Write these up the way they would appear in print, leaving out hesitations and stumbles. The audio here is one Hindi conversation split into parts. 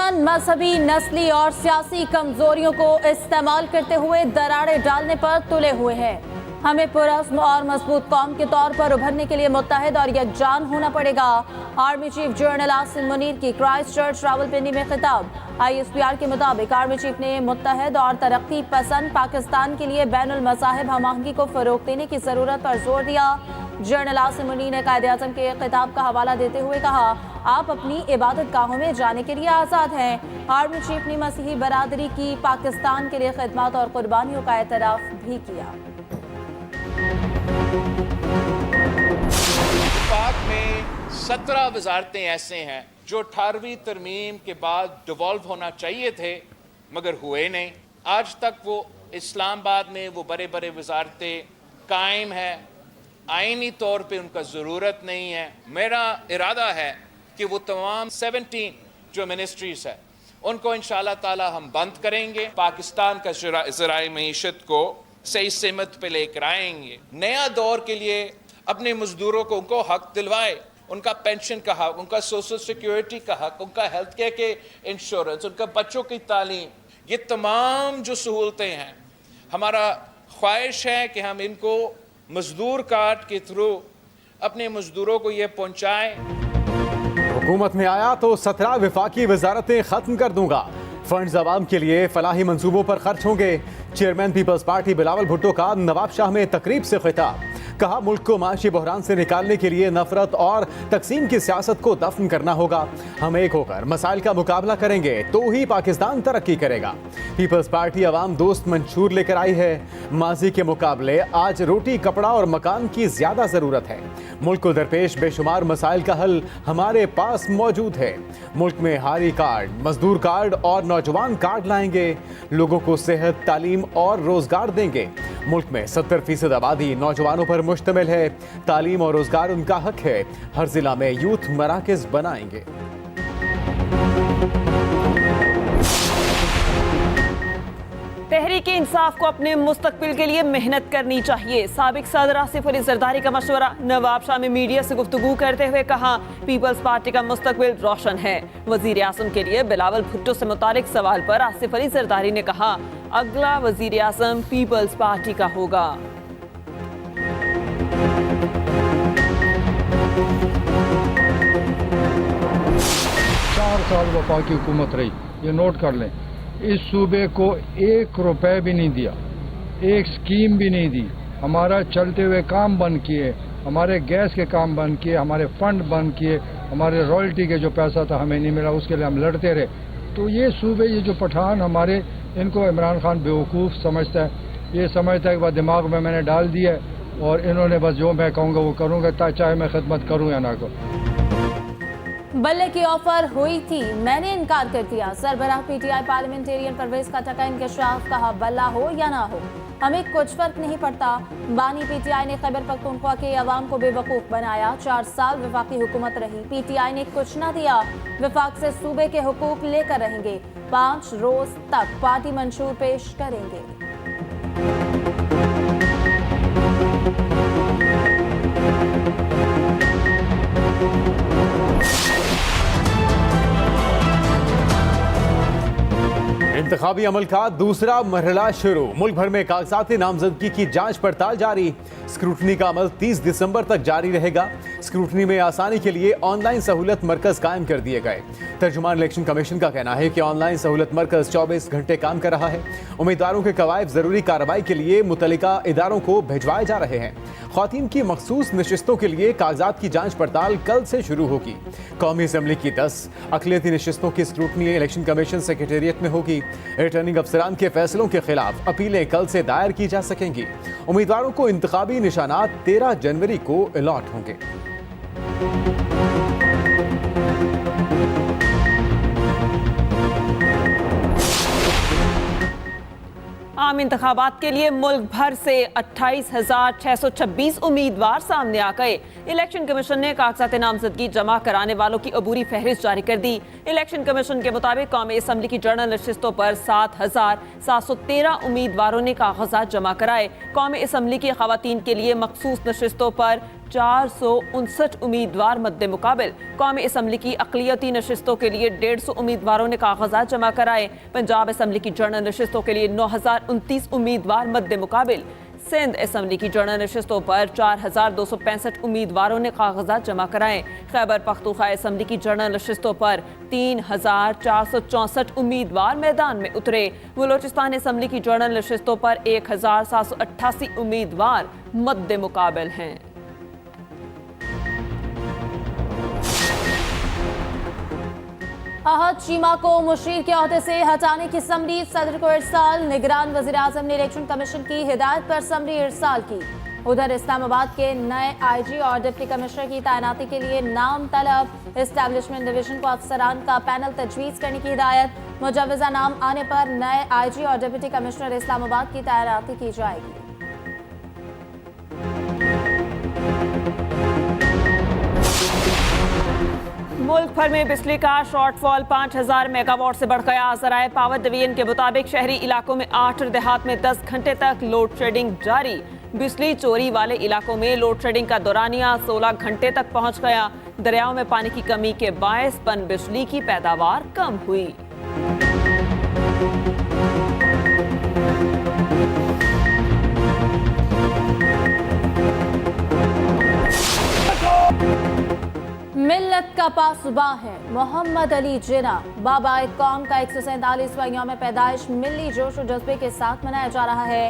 दुश्मन मजहबी, नस्ली और सियासी कमजोरियों को इस्तेमाल करते हुए दरारें डालने पर तुले हुए हैं। हमें पुरअज़्म और मजबूत कौम के तौर पर उभरने के लिए मुत्तहिद और यकजान होना पड़ेगा। Army chief general Asim Munir की क्राइस्ट चर्च रावलपिंडी में खिताब। ISPR के मुताबिक आर्मी चीफ ने मुत्तहिद और तरक्की पसंद पाकिस्तान के लिए बैनुल मज़ाहिब हमआहंगी को फरोग देने की जरूरत पर जोर दिया। जनरल आसिम मुनीर ने कायदे-आज़म के खिताब का हवाला देते हुए कहा, आप अपनी इबादत गाहों में जाने के लिए आज़ाद हैं। आर्मी चीफ ने मसीही बरादरी की पाकिस्तान के लिए खिदमत और कुर्बानियों का एतराफ़ भी किया। पाक में 17 वजारतें ऐसे हैं जो 18वीं तरमीम के बाद डिवॉल्व होना चाहिए थे मगर हुए नहीं। आज तक वो इस्लामाबाद में वो बड़े बड़े वजारतें कायम है, आईनी तौर पे उनका ज़रूरत नहीं है। मेरा इरादा है कि वो तमाम 17 जो मिनिस्ट्रीज़ है उनको इंशाअल्लाह ताला हम बंद करेंगे, पाकिस्तान का ज़राए मईशत को सही सिमत पे लेकर आएंगे। नया दौर के लिए अपने मजदूरों को उनको हक दिलवाए, उनका पेंशन का हक, उनका सोशल सिक्योरिटी का हक, उनका हेल्थ केयर के इंश्योरेंस, उनका बच्चों की तालीम, ये तमाम जो सहूलतें हैं, हमारा ख्वाहिश है कि हम इनको मजदूर कार्ड के थ्रू अपने मजदूरों को ये पहुंचाएं। हुकूमत में आया तो 17 विफाकी वजारतें खत्म कर दूंगा। फंड्स अवाम के लिए फलाही मंसूबों पर खर्च होंगे। चेयरमैन पीपल्स पार्टी बिलावल भुट्टो का नवाबशाह में तकरीब से खिताब। कहा, मुल्क को माशी बहरान से निकालने के लिए नफरत और तकसीम की सियासत को दफन करना होगा। हम एक होकर मसाइल का मुकाबला करेंगे तो ही पाकिस्तान तरक्की करेगा। पीपल्स पार्टी अवाम दोस्त मंशूर लेकर आई है। माजी के मुकाबले आज रोटी, कपड़ा और मकान की ज्यादा जरूरत है। मुल्क को दरपेश बेशुमार मसाइल का हल हमारे पास मौजूद है। मुल्क में हारी कार्ड, मजदूर कार्ड और नौजवान कार्ड लाएंगे। लोगों को सेहत, तालीम और रोजगार देंगे। मुल्क में 70% आबादी नौजवानों पर मुश्तमिल है। तालीम और रोजगार उनका हक है। हर जिला में यूथ मराकज बनाएंगे। तहरीक इंसाफ को अपने मुस्तकबिल के लिए मेहनत करनी चाहिए। साबिक सदर आसिफ अली जरदारी का मशवरा। नवाबशाह में मीडिया से गुफ्तगू करते हुए कहा, पीपल्स पार्टी का मुस्तकबिल रोशन है। वजीर आजम के लिए बिलावल भुट्टो से मुतालिक सवाल पर आसिफ अली जरदारी ने कहा, अगला वजीर आजम पीपल्स पार्टी का होगा। 4 साल वफाकी हुकूमत रही, ये नोट कर लें। इस सूबे को 1 रुपए भी नहीं दिया, एक स्कीम भी नहीं दी। हमारा चलते हुए काम बंद किए, हमारे गैस के काम बंद किए, हमारे फंड बंद किए, हमारे रॉयल्टी के जो पैसा था हमें नहीं मिला, उसके लिए हम लड़ते रहे। तो ये सूबे, ये जो पठान हमारे, इनको इमरान खान बेवकूफ़ समझता है। ये समझता है कि बस दिमाग में मैंने डाल दिया और इन्होंने बस जो मैं कहूँगा वो करूँगा, चाहे मैं खिदमत करूँ या ना करूँ। बल्ले की ऑफर हुई थी, मैंने इनकार कर दिया। सरबराह PTI पार्लियामेंटेरियन परवेज खटक का इंकशाफ। कहा, बल्ला हो या ना हो हमें कुछ फर्क नहीं पड़ता। बानी PTI ने खैबर पख्तूनख्वा के अवाम को बेवकूफ़ बनाया। 4 साल वफाकी हुकूमत रही, PTI ने कुछ ना दिया। वफाक से सूबे के हुकूक लेकर रहेंगे। 5 रोज तक पार्टी मंशूर पेश करेंगे। इंतखाबी अमल का दूसरा मरहला शुरू। मुल्क भर में कागजाती नामजदगी की जांच पड़ताल जारी। स्क्रूटनी का अमल 30 दिसंबर तक जारी रहेगा। स्क्रूटनी में आसानी के लिए ऑनलाइन सहूलत मरकज कायम कर दिए गए। तर्जुमान इलेक्शन कमीशन का कहना है कि ऑनलाइन सहूलत मरकज 24 घंटे काम कर रहा है। उम्मीदवारों के कवायद जरूरी कार्रवाई के लिए मुतल्लिका इदारों को भिजवाए जा रहे हैं। ख्वातीन की मखसूस नशिस्तों के लिए कागजात की जांच पड़ताल कल से शुरू होगी। कौमी असम्बली की 10 अक़लियती नशिस्तों की स्क्रूटनी इलेक्शन कमीशन सेक्रेटेरिएट में होगी। रिटर्निंग अफसरान के फैसलों के खिलाफ अपीलें कल से दायर की जा सकेंगी। उम्मीदवारों को इंतखाबी निशानात 13 जनवरी को अलॉट होंगे। आम इंतखाबात के लिए मुल्क भर से 28,626 उम्मीदवार सामने आ गए। इलेक्शन कमीशन ने कागजात नामजदगी जमा कराने वालों की अबूरी फहरिस्त जारी कर दी। इलेक्शन कमीशन के मुताबिक कौमी असम्बली की जनरल नशिस्तों पर 7,713 उम्मीदवारों ने कागजात जमा कराए। कौमी असम्बली की खवातीन के लिए मखसूस नशिस्तों पर 459 उम्मीदवार मद्दे मुकाबिल। कौमी असम्बली की अक़लियती नशिस्तों के लिए 150 उम्मीदवारों ने कागजात जमा कराए। पंजाब असम्बली की जनरल नशिस्तों के लिए 9029 उम्मीदवार मद्दे मुकाबिल। सिंध असम्बली की जनरल नशिस्तों पर 4265 उम्मीदवारों ने कागजात जमा कराए। खैबर पख्तूनख्वा असम्बली की जनरल नशिस्तों पर 3464 उम्मीदवार मैदान में उतरे। बलूचिस्तान असम्बली की जनरल नशिस्तों पर 1788 उम्मीदवार मद्दे मुकाबिल हैं। अहद शीमा को मुशीर के ओहदे से हटाने की समरी, सदर को इरसाल। निगरान वज़ीर आज़म ने इलेक्शन कमीशन की हिदायत पर समरी इरसाल की। उधर इस्लामाबाद के नए IG और डिप्टी कमिश्नर की तैनाती के लिए नाम तलब। एस्टैब्लिशमेंट डिवीजन को अफसरान का पैनल तजवीज़ करने की हिदायत। मुजव्वज़ा नाम आने पर नए IG और डिप्टी कमिश्नर इस्लामाबाद की तैनाती की जाएगी। मुल्क भर में बिजली का शॉर्टफॉल 5000 मेगावाट से बढ़ गया। ज़राए पावर डिवीजन के मुताबिक शहरी इलाकों में 8 और देहात में 10 घंटे तक लोड शेडिंग जारी। बिजली चोरी वाले इलाकों में लोड शेडिंग का दौरानिया 16 घंटे तक पहुंच गया। दरियाओं में पानी की कमी के बायस पन बिजली की पैदावार कम हुई। मिल्लत का पासुबा है मोहम्मद अली जिना। बाबा कौम का 147वां यौम पैदाइश मिली जोश और जज्बे के साथ मनाया जा रहा है।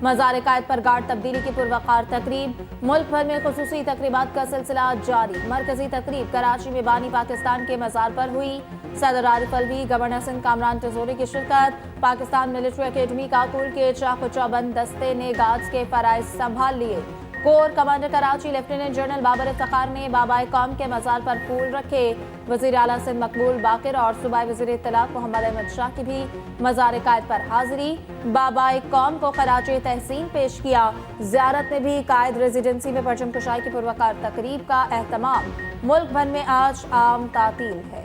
मज़ार कायद पर गार्ड तब्दीली की पुरवकार तकरीब। मुल्क भर में खुसूसी तकरीबात का सिलसिला जारी। मरकजी तकरीब कराची में बानी पाकिस्तान के मज़ार पर हुई। सदर आरिफ अलवी, गवर्नर सिंध कामरान तिजोरी की शिरकत। पाकिस्तान मिलिट्री अकेडमी काकुल के चाक चौबंद दस्ते ने गार्ड्स के फराइज संभाल लिए। Corps commander Karachi lieutenant general Babar Iftikhar ने बाबा कौम के मज़ार पर फूल रखे। वज़ीर आला सिंध मकबूल बाकिर और सूबाई वज़ीर इत्तलात मोहम्मद अहमद शाह की भी मज़ार कायद पर हाजिरी। बाबा कौम को खराज तहसीन पेश किया। ज़ियारत में भी कायद रेजिडेंसी में परचम कुशाई की पुरवकार तकरीब का एहतमाम। मुल्क भर में आज आम तातील है।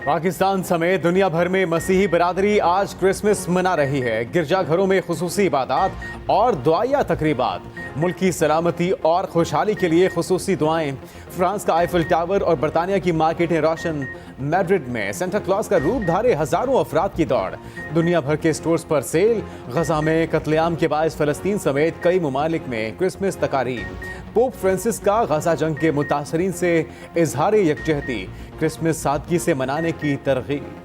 पाकिस्तान समेत दुनिया भर में मसीही बरादरी आज क्रिसमस मना रही है। गिरजाघरों में खुसूसी इबादत और दुआया तकरीबात। मुल्क की सलामती और खुशहाली के लिए खुसूसी दुआएं। फ्रांस का आईफिल टावर और बरतानिया की मार्केटें रोशन। मैड्रिड में सेंटा क्लॉज का रूप धारे हजारों अफराद की दौड़। दुनिया भर के स्टोर्स पर सेल। गजा में कत्लेआम के बायस फलस्तीन समेत कई ममालिक में क्रिसमस तकारीब। पोप फ्रांसिस का गजा जंग के मुतासरीन से इजहार यकजहती। क्रिसमस सादगी से मनाने की तरगीब।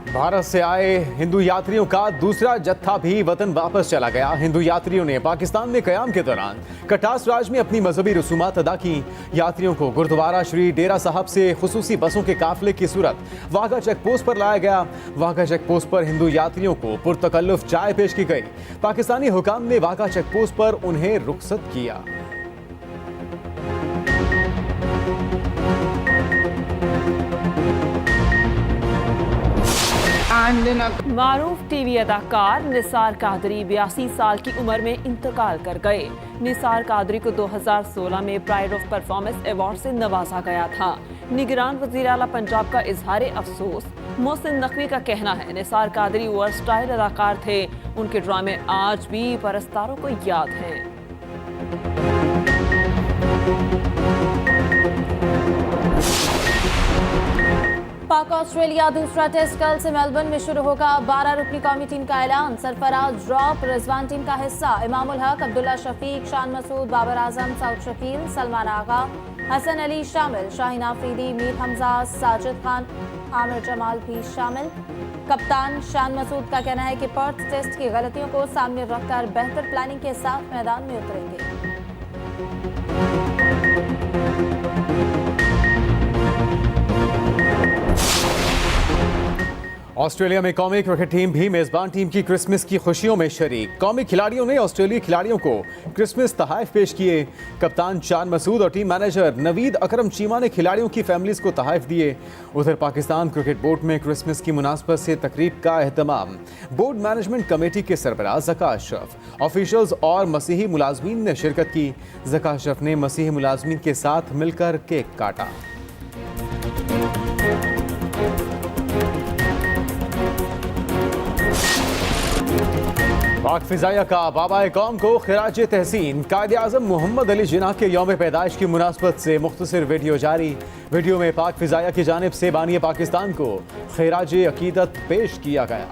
भारत से आए हिंदू यात्रियों का दूसरा जत्था भी वतन वापस चला गया। हिंदू यात्रियों ने पाकिस्तान में कयाम के दौरान कटास राज में अपनी मजहबी रसूमात अदा की। यात्रियों को गुरुद्वारा श्री डेरा साहब से खुसूसी बसों के काफिले की सूरत वाघा चेक पोस्ट पर लाया गया। वाघा चेक पोस्ट पर हिंदू यात्रियों को पुरतकल्लुफ चाय पेश की गई। पाकिस्तानी हुकाम ने वाघा चेक पोस्ट पर उन्हें रुखसत किया। मारूफ टीवी अदाकार निसार कादरी 82 साल की उम्र में इंतकाल कर गए। निसार कादरी को 2016 में प्राइड ऑफ परफॉर्मेंस अवार्ड से नवाजा गया था। निगरान वज़ीर आला पंजाब का इजहार अफसोस। मोहसिन नकवी का कहना है निसार कादरी वर्सटाइल अदाकार थे। उनके ड्रामे आज भी परस्तारों को याद हैं। पाक ऑस्ट्रेलिया दूसरा टेस्ट कल से मेलबर्न में शुरू होगा। 12 रुकनी कौमी टीम का ऐलान। सरफराज ड्रॉप रिजवान टीम का हिस्सा। इमामुल हक, अब्दुल्ला शफीक, शान मसूद, बाबर आजम, सऊद शकील, सलमान आगा, हसन अली शामिल। शाहीन आफरीदी, मीर हमजा, साजिद खान, आमिर जमाल भी शामिल। कप्तान शान मसूद का कहना है कि पर्थ टेस्ट की गलतियों को सामने रखकर बेहतर प्लानिंग के साथ मैदान में उतरेंगे। ऑस्ट्रेलिया में कौमी क्रिकेट टीम भी मेजबान टीम की क्रिसमस की खुशियों में शरीक। कौमी खिलाड़ियों ने ऑस्ट्रेलियाई खिलाड़ियों को क्रिसमस तोहफे पेश किए। कप्तान शान मसूद और टीम मैनेजर नवीद अकरम चीमा ने खिलाड़ियों की फैमिलीज को तोहफे दिए। उधर पाकिस्तान क्रिकेट बोर्ड में क्रिसमस की मुनासबत से तकरीब का एहतमाम। बोर्ड मैनेजमेंट कमेटी के सरबराह ज़का अशरफ, ऑफिशियल्स और मसीही मुलाजमीन ने शिरकत की। ज़का अशरफ ने मसीही मुलाजमीन के साथ मिलकर केक काटा। पाक फिजाया का बाबा कौम को खिराज तहसीन। कायद-ए-आज़म मोहम्मद अली जिन्ना के यौम पैदाइश की मुनासबत से मुख्तसर वीडियो जारी। वीडियो में पाक फिजाया की जानिब से बानी पाकिस्तान को खिराज अकीदत पेश किया गया।